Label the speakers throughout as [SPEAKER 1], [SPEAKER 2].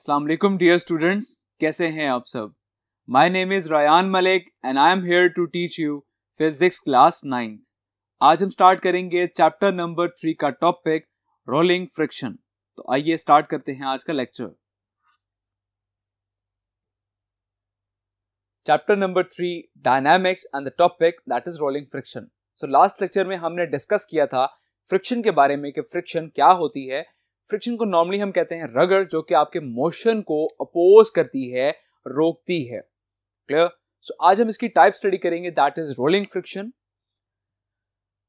[SPEAKER 1] अस्सलाम वालेकुम dear students, कैसे हैं आप सब। My name is Rayan Malik and I am here to teach you physics class 9th। आज हम स्टार्ट करेंगे चैप्टर नंबर 3 का टॉपिक रोलिंग फ्रिक्शन। तो आइए स्टार्ट करते हैं आज का lecture. Chapter number 3 dynamics and the topic that is rolling friction. So last lecture में हमने डिस्कस किया था फ्रिक्शन के बारे में कि फ्रिक्शन क्या होती है। फ्रिक्शन को नॉर्मली हम कहते हैं रगड़, जो कि आपके मोशन को अपोज करती है, रोकती है। क्लियर। सो आज हम इसकी टाइप स्टडी करेंगे, that is rolling friction.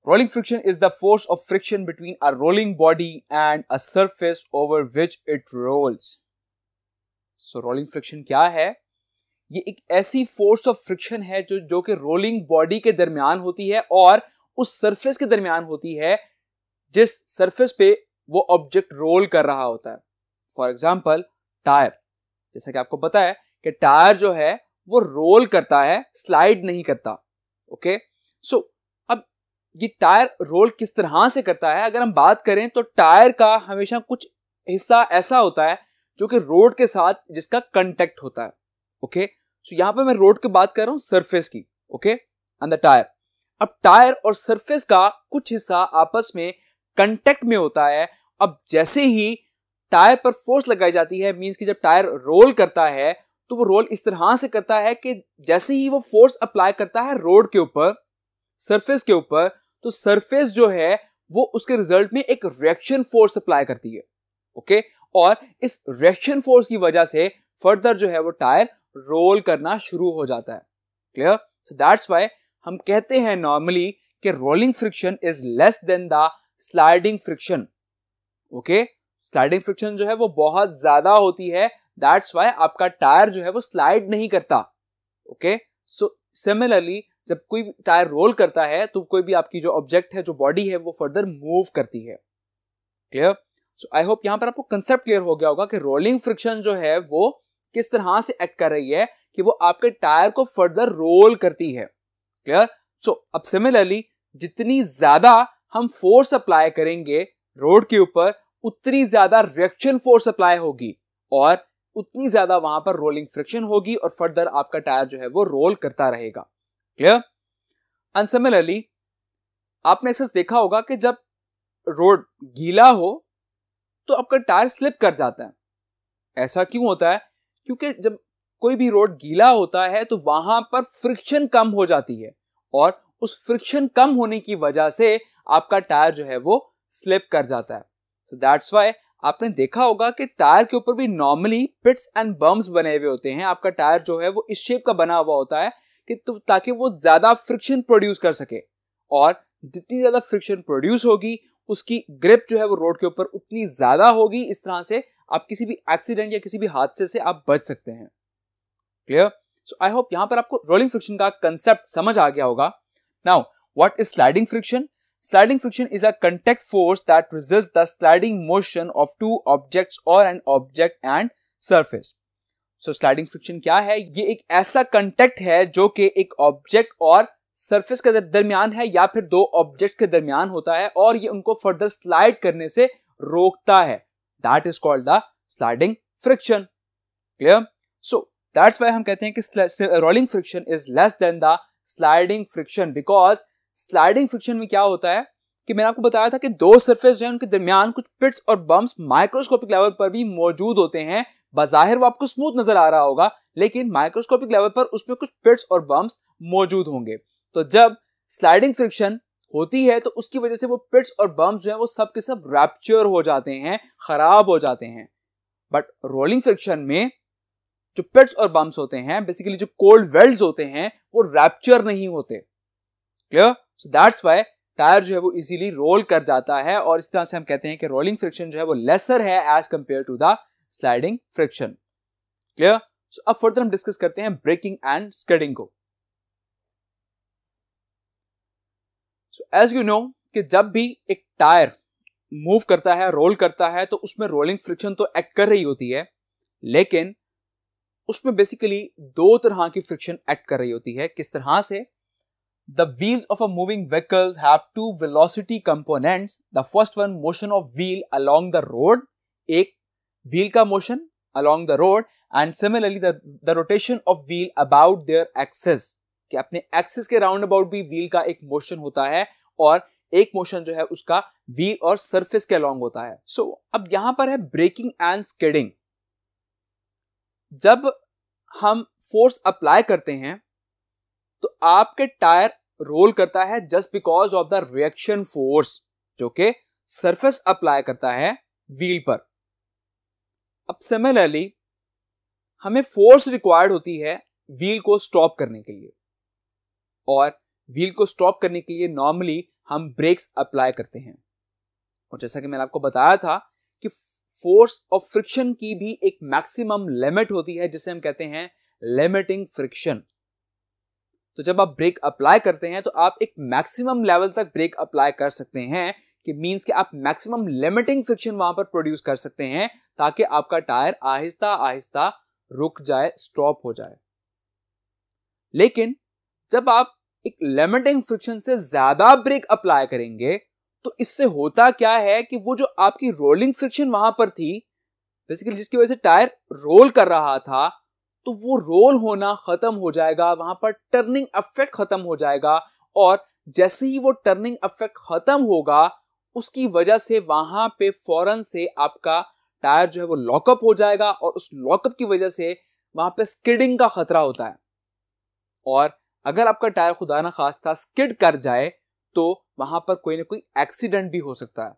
[SPEAKER 1] Rolling friction is the force of friction between a rolling body and a surface over which it rolls. So rolling friction क्या है? ये एक ऐसी फोर्स ऑफ फ्रिक्शन है जो कि रोलिंग बॉडी के दरमियान होती है और उस सरफेस के दरमियान होती है जिस सरफेस पे वो ऑब्जेक्ट रोल कर रहा होता है। फॉर एग्जाम्पल टायर, जैसा कि आपको पता है कि टायर जो है वो रोल करता है, स्लाइड नहीं करता। ओके, सो अब ये टायर रोल किस तरह से करता है, अगर हम बात करें तो टायर का हमेशा कुछ हिस्सा ऐसा होता है जो कि रोड के साथ जिसका कांटेक्ट होता है। ओके, सो यहां पे मैं रोड की बात कर रहा हूं, सरफेस की। Okay, and the tyre. अब टायर और सरफेस का कुछ हिस्सा आपस में कांटेक्ट में होता है। अब जैसे ही टायर पर फोर्स लगाई जाती है, मींस कि जब टायर रोल करता है तो वो रोल इस तरह से करता है कि जैसे ही वो फोर्स अप्लाई करता है रोड के ऊपर, सरफेस के ऊपर, तो सरफेस जो है वो उसके रिजल्ट में एक रिएक्शन फोर्स अप्लाई करती है। ओके, और इस रिएक्शन फोर्स की वजह से फर्दर जो है वो टायर रोल करना शुरू हो जाता है। क्लियर। सो दैट्स व्हाई हम कहते हैं नॉर्मली कि rolling friction is less than the sliding friction. Okay, sliding friction जो है वो बहुत ज्यादा होती है, दैट्स व्हाई आपका टायर जो है वो स्लाइड नहीं करता। ओके, सो सिमिलरली जब कोई टायर रोल करता है तो कोई भी आपकी जो ऑब्जेक्ट है, जो बॉडी है, वो फर्दर मूव करती है। क्लियर। सो आई होप यहां पर आपको कंसेप्ट क्लियर हो गया होगा कि रोलिंग फ्रिक्शन जो है वो किस तरह से एक्ट कर रही है कि वो आपके टायर को फर्दर रोल करती है। क्लियर। सो अब सिमिलरली जितनी ज्यादा हम फोर्स अप्लाई करेंगे रोड के ऊपर, उतनी ज्यादा रिएक्शन फोर्स अप्लाई होगी और उतनी ज्यादा वहां पर रोलिंग फ्रिक्शन होगी और फर्दर आपका टायर जो है वो रोल करता रहेगा। क्लियर। एंड सिमिलरली आपने अक्सर देखा होगा कि जब रोड गीला हो तो आपका टायर स्लिप कर जाता है। ऐसा क्यों होता है? क्योंकि जब कोई भी रोड गीला होता है तो वहां पर फ्रिक्शन कम हो जाती है और उस फ्रिक्शन कम होने की वजह से आपका टायर जो है वो स्लिप कर जाता है। सो दैट्स व्हाई आपने देखा होगा कि टायर के ऊपर भी नॉर्मली पिट्स एंड बम्प्स बने हुए होते हैं। आपका टायर जो है वो इस शेप का बना हुआ होता है कि ताकि वो ज्यादा फ्रिक्शन प्रोड्यूस कर सके, और जितनी ज्यादा फ्रिक्शन प्रोड्यूस होगी उसकी ग्रिप जो है वो रोड के ऊपर उतनी ज्यादा होगी। इस तरह से आप किसी भी एक्सीडेंट या किसी भी हादसे से आप बच सकते हैं। क्लियर। सो आई होप यहां पर आपको रोलिंग फ्रिक्शन का कंसेप्ट समझ आ गया होगा। Now what is sliding friction? Sliding friction is a contact force that resists the sliding motion of two objects or an object and surface. So sliding friction क्या है? ये एक ऐसा contact है जो कि एक object और surface के दरमियान है या फिर दो objects के दरमियान होता है और ये उनको further slide करने से रोकता है। That is called the sliding friction. Clear? So that's why हम कहते हैं कि rolling friction is less than the sliding friction, because sliding friction में क्या होता है कि मैंने आपको बताया था कि दो सरफेस जो है उनके दरमियान कुछ पिट्स और बम्प्स माइक्रोस्कोपिक लेवल पर भी मौजूद होते हैं। बाजाहिर वो आपको स्मूथ नजर आ रहा होगा, लेकिन माइक्रोस्कोपिक लेवल पर उसमें कुछ पिट्स और बम्प्स मौजूद होंगे। तो जब स्लाइडिंग फ्रिक्शन होती है तो उसकी वजह से वो पिट्स और बम्प्स जो है वो सब के सब रैप्चर हो जाते हैं, खराब हो जाते हैं। बट रोलिंग फ्रिक्शन में जो पिट्स और बम्प्स होते हैं, बेसिकली जो कोल्ड वेल्ड्स होते हैं, वो रैप्चर नहीं होते। Clear. So that's why tyre जो है वो इजीली रोल कर जाता है और इस तरह से हम कहते हैं कि रोलिंग फ्रिक्शन जो है वो लेसर है as compared to the sliding friction. Clear. So अब फर्दर हम डिस्कस करते हैं ब्रेकिंग एंड स्किडिंग को। सो एज यू नो कि जब भी एक टायर मूव करता है, रोल करता है, तो उसमें रोलिंग फ्रिक्शन तो एक्ट कर रही होती है, लेकिन उसमें बेसिकली दो तरह की फ्रिक्शन एक्ट कर रही होती है। किस तरह से? The wheels of a moving vehicle have two velocity components. The first one, motion of wheel along the road, एक व्हील का motion along the road and similarly the rotation of wheel about their axis, कि अपने axis के round about भी wheel का एक motion होता है और एक मोशन जो है उसका व्हील और सरफेस के अलोंग होता है। सो अब यहां पर है ब्रेकिंग एंड स्किडिंग। जब हम फोर्स अप्लाई करते हैं तो आपके टायर रोल करता है just because of the reaction force जो कि सरफेस अप्लाई करता है व्हील पर। अब सिमिलरली हमें फोर्स रिक्वायर्ड होती है व्हील को स्टॉप करने के लिए, और व्हील को स्टॉप करने के लिए नॉर्मली हम ब्रेक्स अप्लाई करते हैं। और जैसा कि मैंने आपको बताया था कि फोर्स ऑफ फ्रिक्शन की भी एक मैक्सिमम लिमिट होती है जिसे हम कहते हैं लिमिटिंग फ्रिक्शन। तो जब आप ब्रेक अप्लाई करते हैं तो आप एक मैक्सिमम लेवल तक ब्रेक अप्लाई कर सकते हैं, कि मींस कि आप मैक्सिमम लिमिटिंग फ्रिक्शन वहां पर प्रोड्यूस कर सकते हैं ताकि आपका टायर आहिस्ता आहिस्ता रुक जाए, स्टॉप हो जाए। लेकिन जब आप एक लिमिटिंग फ्रिक्शन से ज्यादा ब्रेक अप्लाई करेंगे तो इससे होता क्या है कि वो जो आपकी रोलिंग फ्रिक्शन वहां पर थी, बेसिकली जिसकी वजह से टायर रोल कर रहा था, तो वो रोल होना खत्म हो जाएगा, वहां पर टर्निंग इफेक्ट खत्म हो जाएगा। और जैसे ही वो टर्निंग इफेक्ट खत्म होगा उसकी वजह से वहां पे फौरन से आपका टायर जो है वो लॉकअप हो जाएगा, और उस लॉकअप की वजह से वहां पे स्किडिंग का खतरा होता है। और अगर आपका टायर खुदा ना खास्ता स्किड कर जाए तो वहां पर कोई ना कोई एक्सीडेंट भी हो सकता है।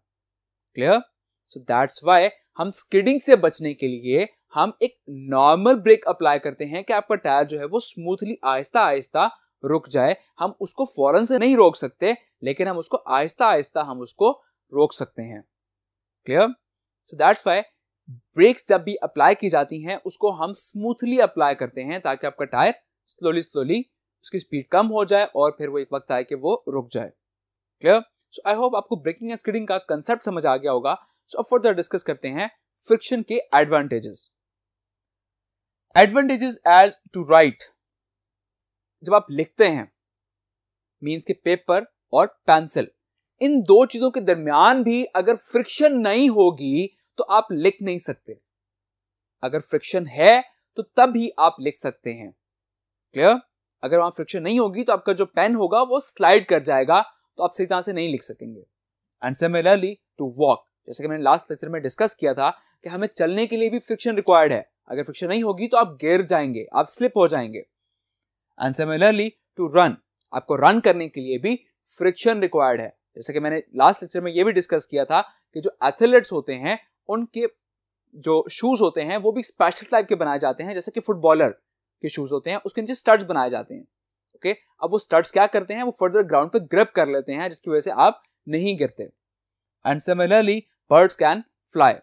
[SPEAKER 1] क्लियर? सो दैट्स व्हाई हम स्किडिंग से बचने के लिए हम एक नॉर्मल ब्रेक अप्लाई करते हैं कि आपका टायर जो है वो स्मूथली आहिस्ता आहिस्ता रुक जाए। हम उसको फौरन से नहीं रोक सकते, लेकिन हम उसको आहिस्ता आहिस्ता हम उसको रोक सकते हैं। Clear? So that's why brakes जब भी अप्लाई की जाती हैं उसको हम स्मूथली अप्लाई करते हैं ताकि आपका टायर स्लोली स्लोली उसकी स्पीड कम हो जाए और फिर वो एक वक्त आए कि वो रुक जाए। क्लियर? सो आई होप आपको ब्रेकिंग एंड स्किडिंग का कंसेप्ट समझ आ गया होगा। सो अब फर्दर डिस्कस करते हैं फ्रिक्शन के advantages. Advantages as to write, जब आप लिखते हैं मींस के पेपर और पेंसिल, इन दो चीजों के दरमियान भी अगर फ्रिक्शन नहीं होगी तो आप लिख नहीं सकते। अगर फ्रिक्शन है तो तब ही आप लिख सकते हैं। क्लियर? अगर वहां फ्रिक्शन नहीं होगी तो आपका जो पेन होगा वो स्लाइड कर जाएगा, तो आप सही तरह से नहीं लिख सकेंगे। एंड सिमिलरली टू वॉक, जैसे कि मैंने लास्ट लेक्चर में डिस्कस किया था कि हमें चलने के लिए भी फ्रिक्शन रिक्वायर्ड है। अगर फ्रिक्शन नहीं होगी तो आप गिर जाएंगे, आप स्लिप हो जाएंगे। एंड सिमिलरली टू रन, आपको रन करने के लिए भी फ्रिक्शन रिक्वायर्ड है। जैसे कि मैंने लास्ट लेक्चर में ये भी डिस्कस किया था कि जो एथलीट्स होते हैं उनके जो शूज होते हैं वो भी स्पेशल टाइप के बनाए जाते हैं, जैसे कि फुटबॉलर के शूज होते हैं उसके नीचे स्टड्स बनाए जाते हैं। ओके, अब वो स्टड्स क्या करते हैं, वो फर्दर ग्राउंड पे ग्रिप कर लेते हैं जिसकी वजह से आप नहीं गिरते। And similarly birds can fly,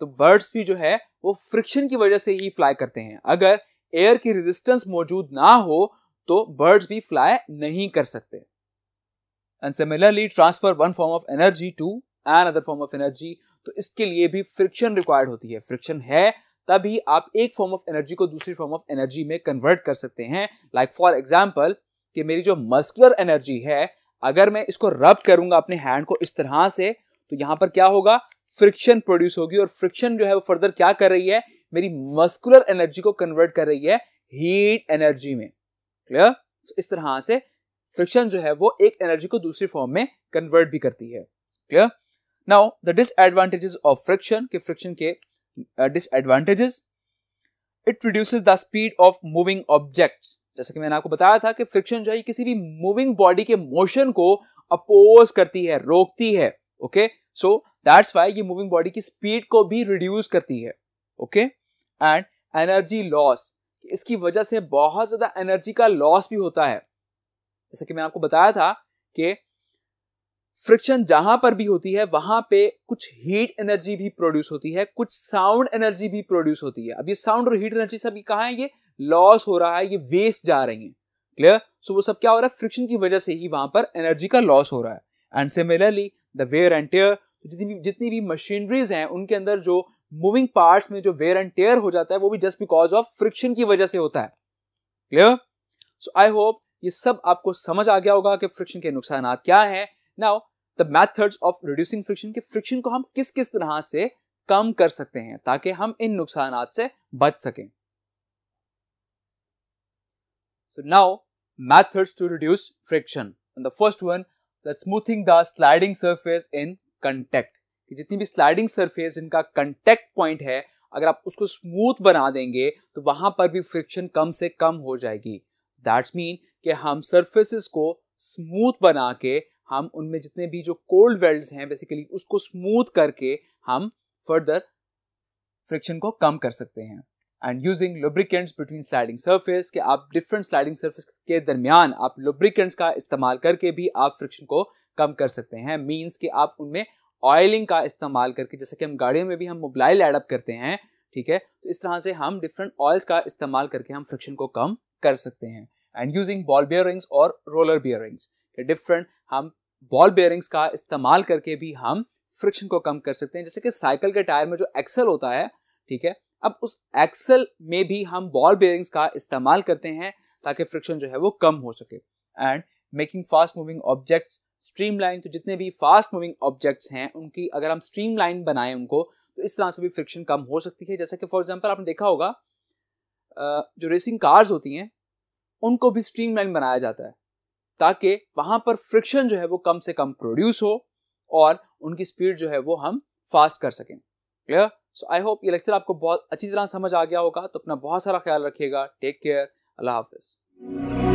[SPEAKER 1] तो बर्ड्स भी जो है वो फ्रिक्शन की वजह से ही फ्लाई करते हैं। अगर एयर की रेजिस्टेंस मौजूद ना हो तो बर्ड्स भी फ्लाई नहीं कर सकते। And similarly transfer one form of energy to another form of energy, तो इसके लिए भी फ्रिक्शन रिक्वायर्ड होती है। फ्रिक्शन है तभी आप एक फॉर्म ऑफ एनर्जी को दूसरी फॉर्म ऑफ एनर्जी में कन्वर्ट कर सकते हैं। लाइक फॉर एग्जांपल कि मेरी जो मस्कुलर एनर्जी है, अगर मैं इसको रब करूंगा अपने हैंड को इस तरह से, तो यहां पर क्या होगा, फ्रिक्शन प्रोड्यूस होगी, और फ्रिक्शन जो है वो फर्दर क्या कर रही है, मेरी मस्कुलर एनर्जी को कन्वर्ट कर रही है हीट एनर्जी में। क्लियर? इस तरह से फ्रिक्शन जो है वो एक एनर्जी को दूसरी फॉर्म में कन्वर्ट भी करती है। Clear? Now the disadvantages of friction, के फ्रिक्शन के disadvantages, it reduces the speed of moving objects. जैसे कि मैंने आपको बताया था कि फ्रिक्शन जो है किसी भी मूविंग बॉडी के मोशन को अपोज करती है, रोकती है। ओके, सो दैट्स व्हाई ये मूविंग बॉडी की स्पीड को भी रिड्यूस करती है। ओके, एंड एनर्जी लॉस, इसकी वजह से बहुत ज्यादा एनर्जी का लॉस भी होता है। जैसे कि मैंने आपको बताया था कि फ्रिक्शन जहां पर भी होती है वहां पे कुछ हीट एनर्जी भी प्रोड्यूस होती है, कुछ साउंड एनर्जी भी प्रोड्यूस होती है। अब ये साउंड और हीट एनर्जी सब कहां है, ये लॉस हो रहा है, ये वेस्ट जा रही है। क्लियर? सो वो सब क्या हो रहा है, फ्रिक्शन की वजह से ही वहां पर एनर्जी का लॉस हो रहा है। And similarly the wear and tear, जितनी भी मशीनरीज हैं उनके अंदर जो मूविंग पार्ट्स में जो वेयर एंड टेयर हो जाता है वो भी जस्ट बिकॉज ऑफ फ्रिक्शन की वजह से होता है। क्लियर? सो आई होप ये सब आपको समझ आ गया होगा कि फ्रिक्शन के नुकसान क्या है। Now the methods of reducing friction, के फ्रिक्शन को हम किस किस तरह से कम कर सकते हैं ताकि हम इन नुकसानात से बच सकें। So now methods to reduce friction. And the first one is smoothing the sliding surface in contact. कि जितनी भी स्लाइडिंग सरफेस इनका कंटेक्ट पॉइंट है, अगर आप उसको स्मूथ बना देंगे तो वहां पर भी फ्रिक्शन कम से कम हो जाएगी। दैट्स मीन कि हम सरफेसेस को स्मूथ बना के हम उनमें जितने भी जो कोल्ड वेल्ड्स हैं बेसिकली उसको स्मूथ करके हम फर्दर फ्रिक्शन को कम कर सकते हैं। And using lubricants between sliding surface, कि आप डिफरेंट स्लाइडिंग सरफेस के दरमियान आप लुब्रिकेंट्स का इस्तेमाल करके भी आप फ्रिक्शन को कम कर सकते हैं। मींस कि आप उनमें ऑयलिंग का इस्तेमाल करके, जैसे कि हम गाड़ियों में भी हम मोबाइल एडअप करते हैं, ठीक है, तो इस तरह से हम डिफरेंट ऑयल्स का इस्तेमाल करके हम फ्रिक्शन को कम कर सकते हैं। एंड यूजिंग बॉल बेयरिंग्स और रोलर बेयरिंग्स, डिफरेंट हम बॉल बेयरिंग्स का इस्तेमाल करके भी हम फ्रिक्शन को कम कर सकते हैं। जैसे कि साइकिल के टायर में जो एक्सल होता है, ठीक है, अब उस एक्सल में भी हम बॉल बेयरिंग्स का इस्तेमाल करते हैं ताकि फ्रिक्शन जो है वो कम हो सके। And making fast moving objects streamline, तो जितने भी फास्ट मूविंग ऑब्जेक्ट्स हैं उनकी अगर हम स्ट्रीमलाइन बनाएं उनको, तो इस तरह से भी फ्रिक्शन कम हो सकती है। जैसे कि फॉर एग्जांपल आपने देखा होगा जो रेसिंग कार्स होती हैं उनको भी स्ट्रीमलाइन बनाया जाता है ताकि वहां पर फ्रिक्शन जो है वो कम से कम प्रोड्यूस हो और उनकी स्पीड जो है वो हम फास्ट कर सकें। क्लियर? सो आई होप ये लेक्चर आपको बहुत अच्छी तरह समझ आ गया होगा। तो अपना बहुत सारा ख्याल रखिएगा। Take care. अल्लाह हाफिज।